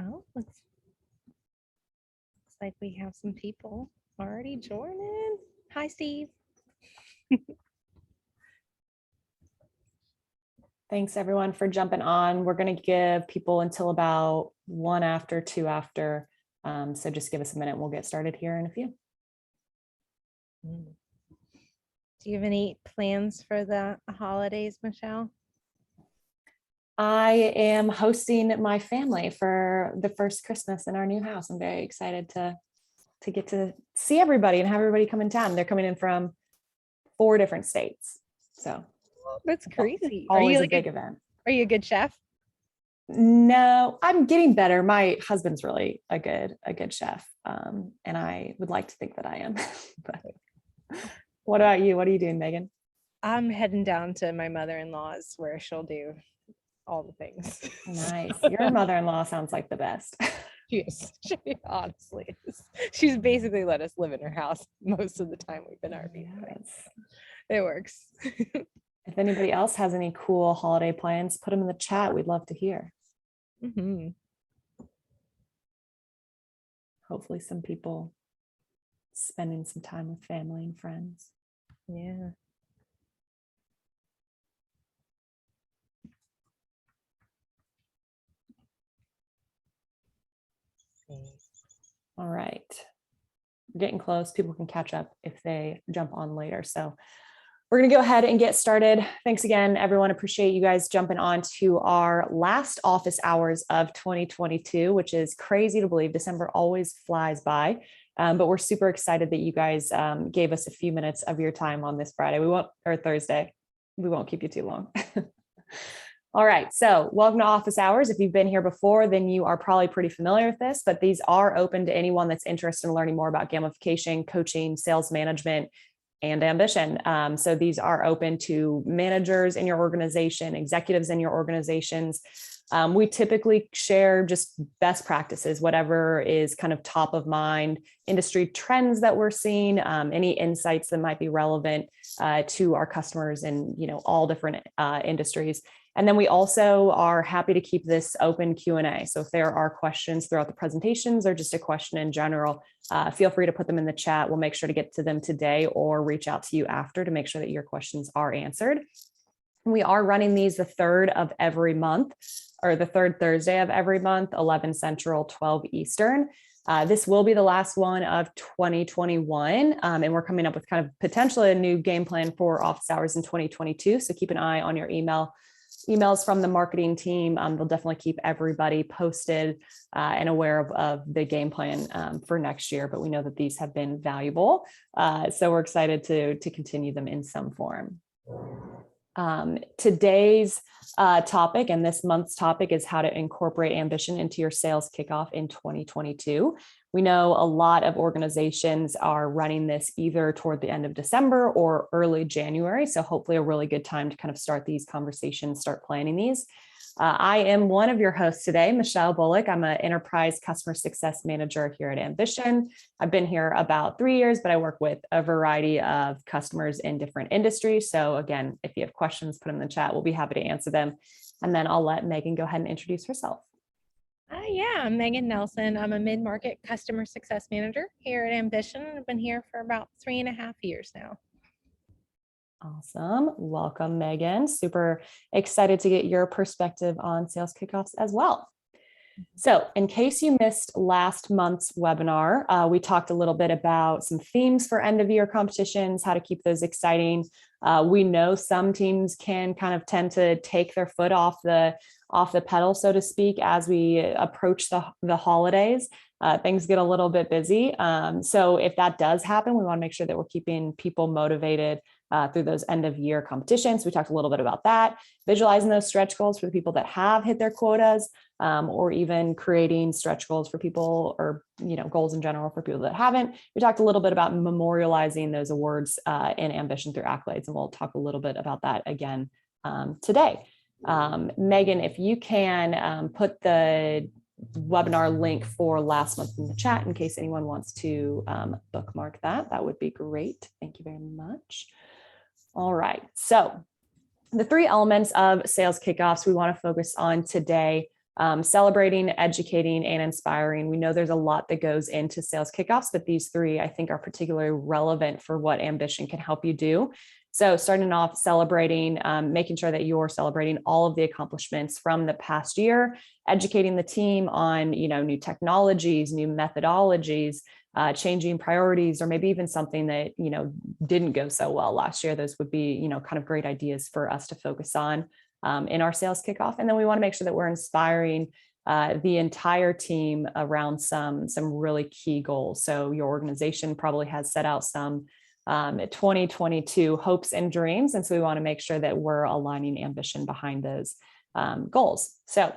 Oh, looks like we have some people already joining. Hi, Steve. Thanks everyone for jumping on. We're going to give people until about 1 after, 2 after. So just give us a minute. We'll get started here in a few. Do you have any plans for the holidays, Michelle? I am hosting my family for the first Christmas in our new house. I'm very excited to get to see everybody and have everybody come in town. They're coming in from 4 different states. So That's crazy. Always a big event. Are you a good chef? No, I'm getting better. My husband's really a good chef. And I would like to think that I am. But what about you? What are you doing, Megan? I'm heading down to my mother-in-law's where she'll do all the things. Nice. Your mother-in-law sounds like the best. Yes, she honestly is. She's basically let us live in her house most of the time we've been RVing. Yes. It works. If anybody else has any cool holiday plans, put them in the chat. We'd love to hear. Hopefully some people spending some time with family and friends. Yeah. All right. We're getting close. People can catch up if they jump on later. So we're going to go ahead and get started. Thanks again, everyone. Appreciate you guys jumping on to our last office hours of 2022, which is crazy to believe. December always flies by. But we're super excited that you guys gave us a few minutes of your time on this Friday. Or Thursday. We won't keep you too long. All right, so welcome to office hours. If you've been here before, then you are probably pretty familiar with this, but these are open to anyone that's interested in learning more about gamification, coaching, sales management, and ambition. So these are open to managers in your organization, executives in your organizations. We typically share just best practices, whatever is kind of top of mind, industry trends that we're seeing, any insights that might be relevant to our customers in all different industries. And then we also are happy to keep this open Q&A. So if there are questions throughout the presentations or just a question in general, feel free to put them in the chat. We'll make sure to get to them today or reach out to you after to make sure that your questions are answered. We are running these the third of every month, or the third Thursday of every month, 11 Central, 12 Eastern. This will be the last one of 2021, and we're coming up with kind of potentially a new game plan for office hours in 2022. So keep an eye on your emails from the marketing team. They'll definitely keep everybody posted and aware of the game plan for next year, but we know that these have been valuable. So we're excited to continue them in some form. Today's topic and this month's topic is how to incorporate ambition into your sales kickoff in 2022. We know a lot of organizations are running this either toward the end of December or early January. So hopefully a really good time to kind of start these conversations, start planning these. I am one of your hosts today, Michelle Bullock. I'm an enterprise customer success manager here at Ambition. I've been here about 3 years, but I work with a variety of customers in different industries. So again, if you have questions, put them in the chat. We'll be happy to answer them. And then I'll let Megan go ahead and introduce herself. Yeah, I'm Megan Nelson. I'm a mid-market customer success manager here at Ambition. I've been here for about 3.5 years now. Awesome. Welcome, Megan. Super excited to get your perspective on sales kickoffs as well. So in case you missed last month's webinar, we talked a little bit about some themes for end of year competitions, how to keep those exciting. We know some teams can kind of tend to take their foot off the pedal, so to speak, as we approach the holidays. Things get a little bit busy. So if that does happen, we want to make sure that we're keeping people motivated through those end of year competitions. We talked a little bit about that, visualizing those stretch goals for the people that have hit their quotas, or even creating stretch goals for people, or goals in general for people that haven't. We talked a little bit about memorializing those awards in Ambition through accolades, and we'll talk a little bit about that again today. Megan, if you can put the webinar link for last month in the chat in case anyone wants to bookmark that would be great. Thank you very much. All right, so the 3 elements of sales kickoffs we want to focus on today celebrating, educating, and inspiring. We know there's a lot that goes into sales kickoffs, but these three I think are particularly relevant for what Ambition can help you do. So starting off celebrating, making sure that you're celebrating all of the accomplishments from the past year, educating the team on, new technologies, new methodologies, changing priorities, or maybe even something that, didn't go so well last year. Those would be, kind of great ideas for us to focus on in our sales kickoff. And then we want to make sure that we're inspiring the entire team around some really key goals. So your organization probably has set out some 2022 hopes and dreams. And so we want to make sure that we're aligning ambition behind those goals. So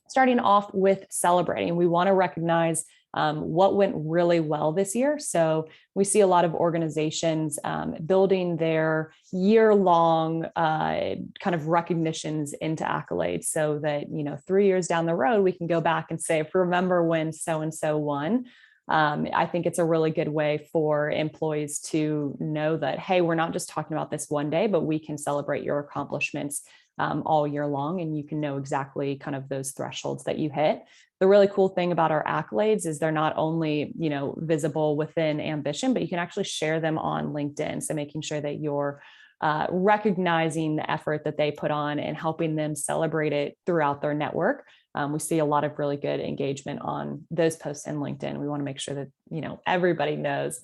starting off with celebrating, we want to recognize what went really well this year. So we see a lot of organizations building their year-long kind of recognitions into accolades so that, 3 years down the road, we can go back and say, remember when so-and-so won. I think it's a really good way for employees to know that, hey, we're not just talking about this one day, but we can celebrate your accomplishments all year long, and you can know exactly kind of those thresholds that you hit. The really cool thing about our accolades is they're not only, visible within Ambition, but you can actually share them on LinkedIn. So making sure that you're recognizing the effort that they put on and helping them celebrate it throughout their network. We see a lot of really good engagement on those posts in LinkedIn. We want to make sure that, everybody knows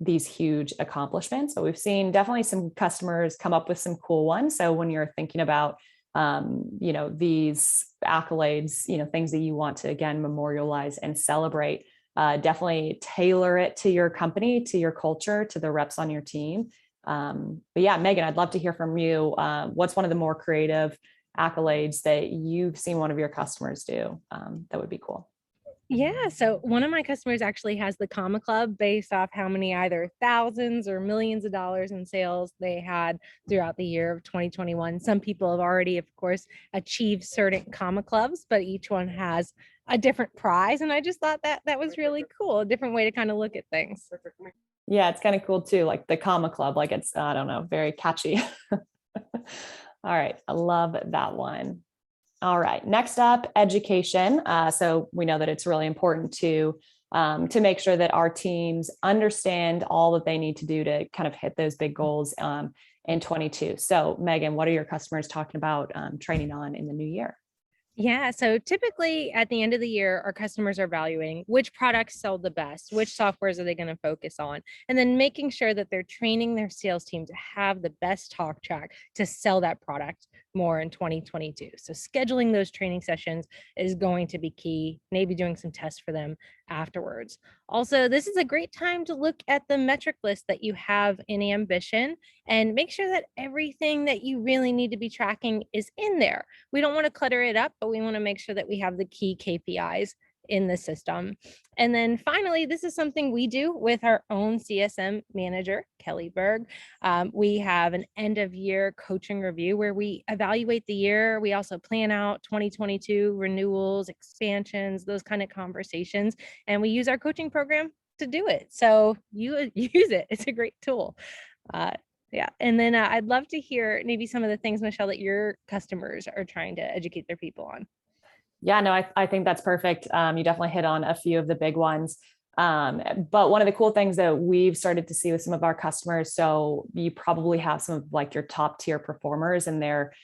these huge accomplishments. But we've seen definitely some customers come up with some cool ones. So when you're thinking about, these accolades, things that you want to, again, memorialize and celebrate, definitely tailor it to your company, to your culture, to the reps on your team. But yeah, Megan, I'd love to hear from you. What's one of the more creative accolades that you've seen one of your customers do? That would be cool. Yeah, so one of my customers actually has the Comma Club based off how many either thousands or millions of dollars in sales they had throughout the year of 2021. Some people have already, of course, achieved certain Comma Clubs, but each one has a different prize. And I just thought that was really cool, a different way to kind of look at things. Yeah, it's kind of cool too, like the Comma Club, like it's, I don't know, very catchy. All right, I love that one. All right, next up, education. So we know that it's really important to make sure that our teams understand all that they need to do to kind of hit those big goals in 22. So Megan, what are your customers talking about training on in the new year? Yeah, so typically at the end of the year, our customers are evaluating which products sell the best, which softwares are they going to focus on, and then making sure that they're training their sales team to have the best talk track to sell that product more in 2022. So scheduling those training sessions is going to be key, maybe doing some tests for them afterwards. Also, this is a great time to look at the metric list that you have in Ambition and make sure that everything that you really need to be tracking is in there. We don't want to clutter it up, but we want to make sure that we have the key KPIs in the system. And then finally, this is something we do with our own CSM manager, Kelly Berg. We have an end of year coaching review where we evaluate the year. We also plan out 2022 renewals, expansions, those kind of conversations. And we use our coaching program to do it. So you use it. It's a great tool. Yeah. And then I'd love to hear maybe some of the things, Michelle, that your customers are trying to educate their people on. Yeah, no, I think that's perfect. You definitely hit on a few of the big ones. But one of the cool things that we've started to see with some of our customers, so you probably have some of like your top tier performers and they're,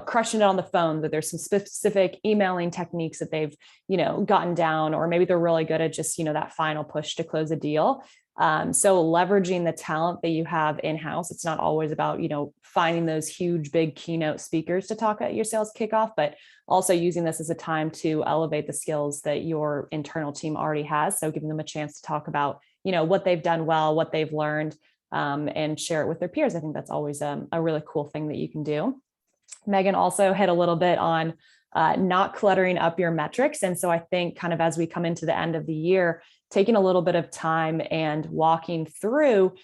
crushing it on the phone, that there's some specific emailing techniques that they've, gotten down, or maybe they're really good at just, that final push to close a deal. So leveraging the talent that you have in-house, it's not always about, finding those huge, big keynote speakers to talk at your sales kickoff, but also using this as a time to elevate the skills that your internal team already has. So giving them a chance to talk about, what they've done well, what they've learned, and share it with their peers. I think that's always a really cool thing that you can do. Megan also hit a little bit on not cluttering up your metrics. And so I think kind of as we come into the end of the year, taking a little bit of time and walking through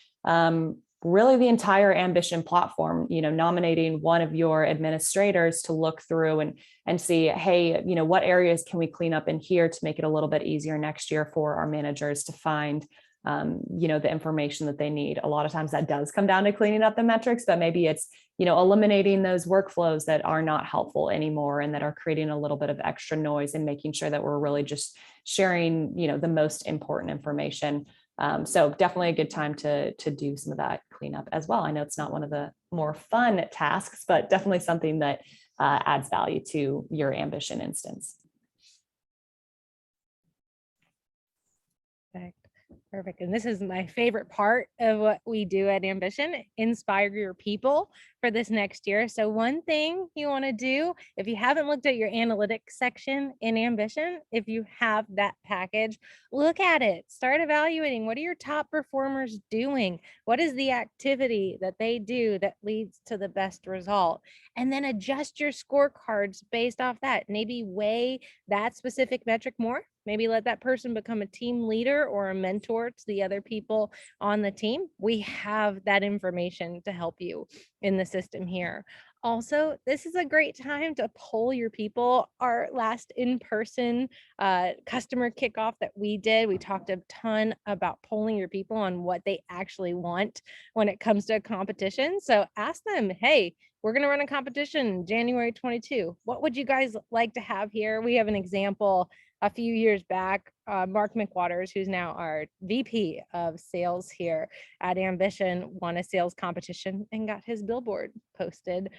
really the entire Ambition platform, nominating one of your administrators to look through and see, hey, what areas can we clean up in here to make it a little bit easier next year for our managers to find the information that they need. A lot of times that does come down to cleaning up the metrics, but maybe it's, eliminating those workflows that are not helpful anymore and that are creating a little bit of extra noise, and making sure that we're really just sharing, the most important information. So definitely a good time to do some of that cleanup as well. I know it's not one of the more fun tasks, but definitely something that adds value to your Ambition instance. Perfect. And this is my favorite part of what we do at Ambition: inspire your people for this next year. So one thing you want to do, if you haven't looked at your analytics section in Ambition, if you have that package, look at it, start evaluating. What are your top performers doing? What is the activity that they do that leads to the best result? And then adjust your scorecards based off that. Maybe weigh that specific metric more. Maybe let that person become a team leader or a mentor to the other people on the team. We have that information to help you in the system here. Also, this is a great time to poll your people. Our last in-person customer kickoff that we did, we talked a ton about polling your people on what they actually want when it comes to a competition. So ask them, hey, we're going to run a competition January 22. What would you guys like to have here? We have an example a few years back. Mark McWaters, who's now our VP of sales here at Ambition, won a sales competition and got his billboard posted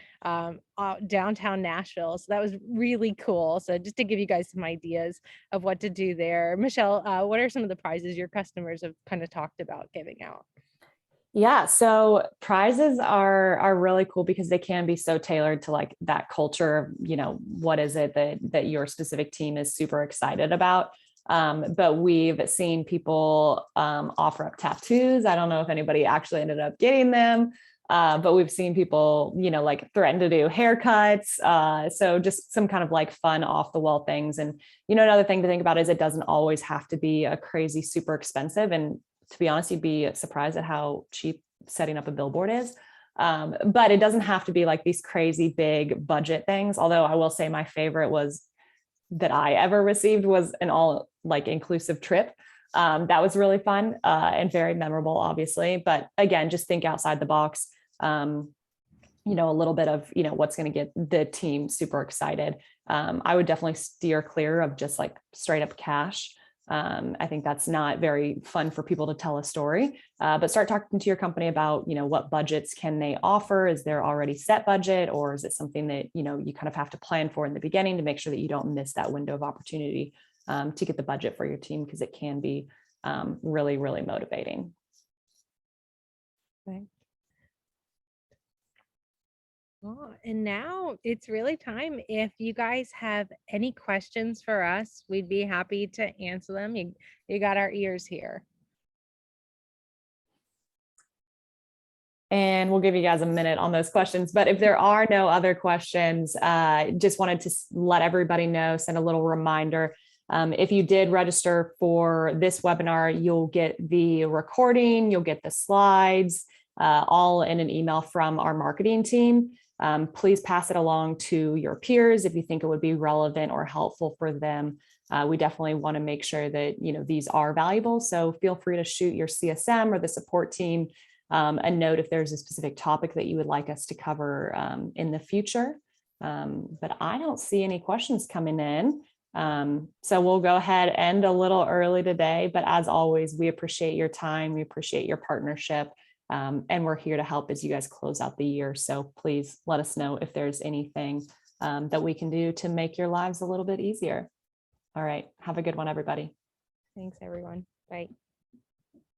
downtown Nashville. So that was really cool. So just to give you guys some ideas of what to do there. Michelle, what are some of the prizes your customers have kind of talked about giving out? Yeah, so prizes are really cool because they can be so tailored to like that culture. What is it that your specific team is super excited about? But we've seen people offer up tattoos. I don't know if anybody actually ended up getting them, but we've seen people, like threaten to do haircuts. So just some kind of like fun off the wall things. And, another thing to think about is it doesn't always have to be a crazy, super expensive. And to be honest, you'd be surprised at how cheap setting up a billboard is. But it doesn't have to be like these crazy big budget things. Although I will say my favorite was that I ever received was an all like inclusive trip. That was really fun and very memorable, obviously. But again, just think outside the box. A little bit of, what's going to get the team super excited. I would definitely steer clear of just like straight up cash. I think that's not very fun for people to tell a story, but start talking to your company about, what budgets can they offer? Is there already set budget, or is it something that, you kind of have to plan for in the beginning to make sure that you don't miss that window of opportunity to get the budget for your team, because it can be really, really motivating. Okay. Well, and now it's really time. If you guys have any questions for us, we'd be happy to answer them. You got our ears here. And we'll give you guys a minute on those questions. But if there are no other questions, just wanted to let everybody know, send a little reminder. If you did register for this webinar, you'll get the recording, you'll get the slides, all in an email from our marketing team. Please pass it along to your peers if you think it would be relevant or helpful for them. We definitely want to make sure that these are valuable. So feel free to shoot your CSM or the support team a note if there's a specific topic that you would like us to cover in the future. But I don't see any questions coming in. So we'll go ahead and end a little early today. But as always, we appreciate your time. We appreciate your partnership. And we're here to help as you guys close out the year. So please let us know if there's anything that we can do to make your lives a little bit easier. All right. Have a good one, everybody. Thanks, everyone. Bye.